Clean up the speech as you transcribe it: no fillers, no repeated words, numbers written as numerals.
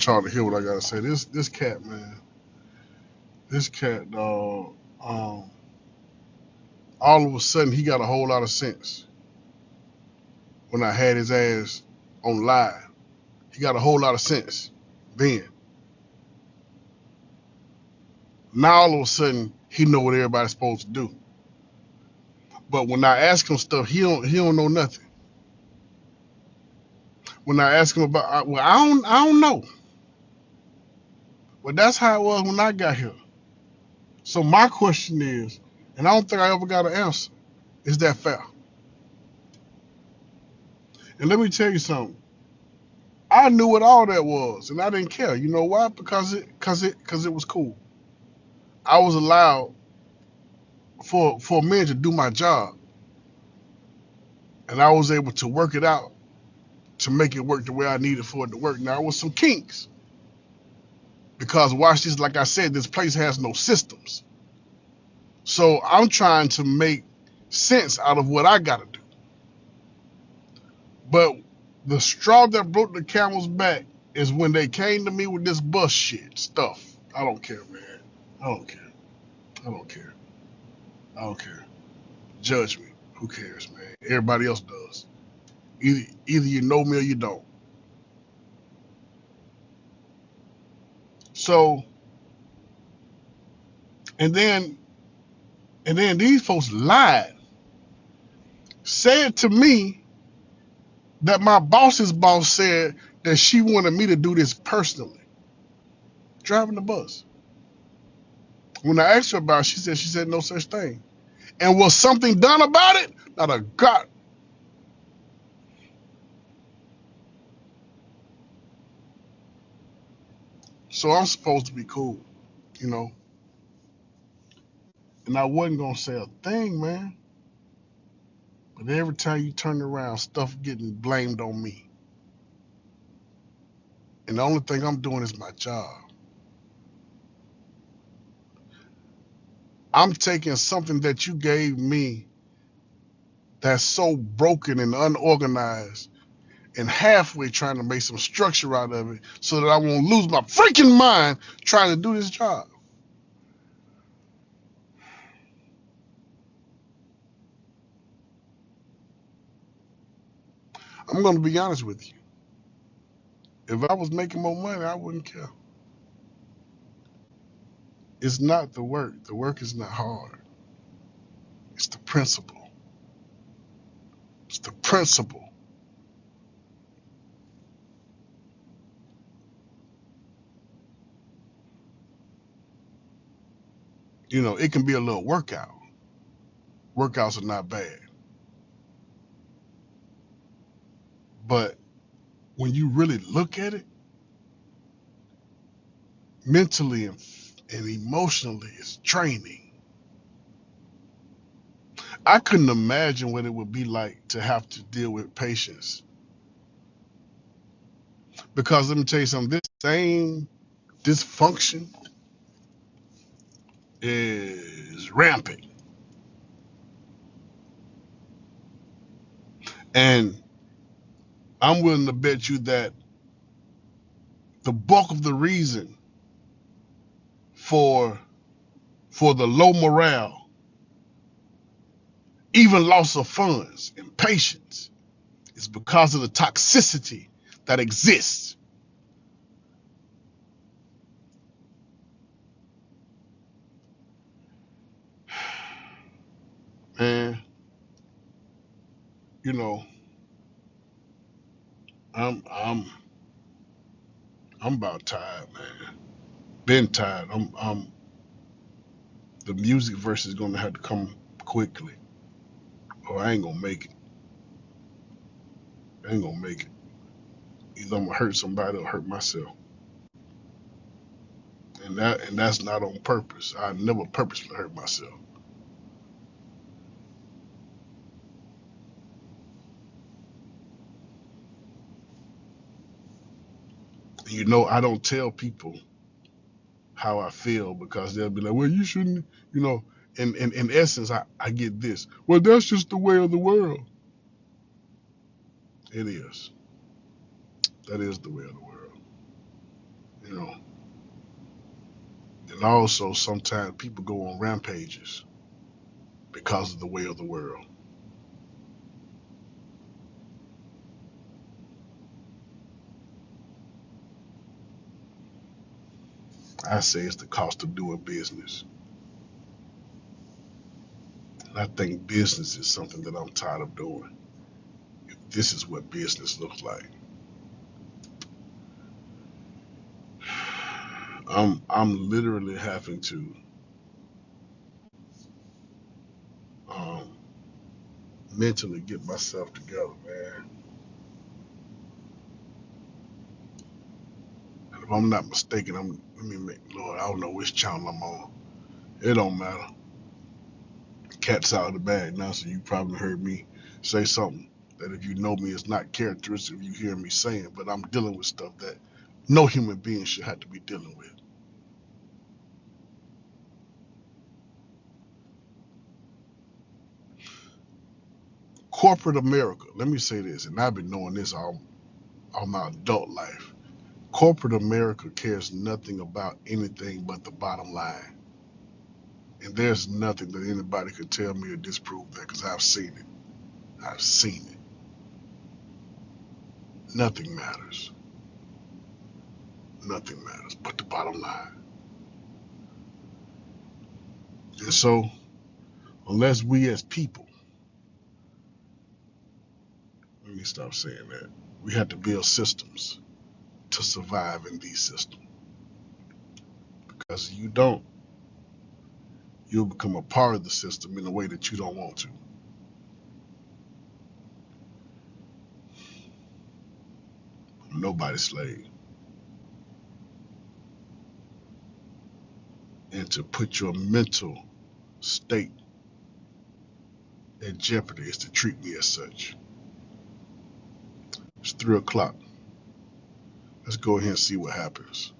want y'all to hear what I gotta say. This cat, man, this cat, dog. All of a sudden, he got a whole lot of sense. When I had his ass on live, he got a whole lot of sense. Then, now all of a sudden, he know what everybody's supposed to do. But when I ask him stuff, he don't know nothing. When I ask him about, well, I don't know. But that's how it was when I got here. So my question is, and I don't think I ever got an answer, is that fair? And let me tell you something. I knew what all that was, and I didn't care. You know why? Because it was cool. I was allowed for a minute to do my job, and I was able to work it out to make it work the way I needed for it to work. Now, it was some kinks because watch this. Like I said, this place has no systems, so I'm trying to make sense out of what I got to do. But the straw that broke the camel's back is when they came to me with this bus shit stuff. I don't care, man. I don't care. I don't care. I don't care. Judge me. Who cares, man? Everybody else does. Either you know me or you don't. So, and then these folks lied. Said to me that my boss's boss said that she wanted me to do this personally. Driving the bus. When I asked her about it, she said no such thing. And was something done about it? Not a god. So I'm supposed to be cool, you know. And I wasn't gonna say a thing, man. But every time you turn around, stuff getting blamed on me. And the only thing I'm doing is my job. I'm taking something that you gave me that's so broken and unorganized and halfway trying to make some structure out of it so that I won't lose my freaking mind trying to do this job. I'm going to be honest with you. If I was making more money, I wouldn't care. It's not the work. The work is not hard. It's the principle. It's the principle. You know, it can be a little workout. Workouts are not bad. But when you really look at it, mentally and emotionally, it's draining. I couldn't imagine what it would be like to have to deal with patients. Because let me tell you something, this same dysfunction is rampant. And I'm willing to bet you that the bulk of the reason for the low morale, even loss of funds and patience, is because of the toxicity that exists. Man, you know, I'm I'm I'm about tired, man. Been tired. The music verse is gonna have to come quickly, or I ain't gonna make it. I ain't gonna make it. Either I'm gonna hurt somebody or hurt myself, and that's not on purpose. I never purposely hurt myself. You know, I don't tell people how I feel because they'll be like, "Well, you shouldn't," you know. In essence, I get this. Well, that's just the way of the world. It is. That is the way of the world. you know. And also, sometimes people go on rampages because of the way of the world. I say it's the cost of doing business. And I think business is something that I'm tired of doing. If this is what business looks like, I'm literally having to um, mentally get myself together, man. And if I'm not mistaken, let me make, Lord, I don't know which channel I'm on. It don't matter. The cat's out of the bag now, so you probably heard me say something that if you know me, it's not characteristic of you hearing me saying, but I'm dealing with stuff that no human being should have to be dealing with. Corporate America, let me say this, and I've been knowing this all my adult life. Corporate America cares nothing about anything but the bottom line. And there's nothing that anybody could tell me or disprove that because I've seen it. I've seen it. Nothing matters. Nothing matters but the bottom line. And so, unless we as people, let me stop saying that, we have to build systems to survive in these systems. Because if you don't, you'll become a part of the system in a way that you don't want to. I'm nobody's slave. And to put your mental state at jeopardy is to treat me as such. It's 3 o'clock. Let's go ahead and see what happens.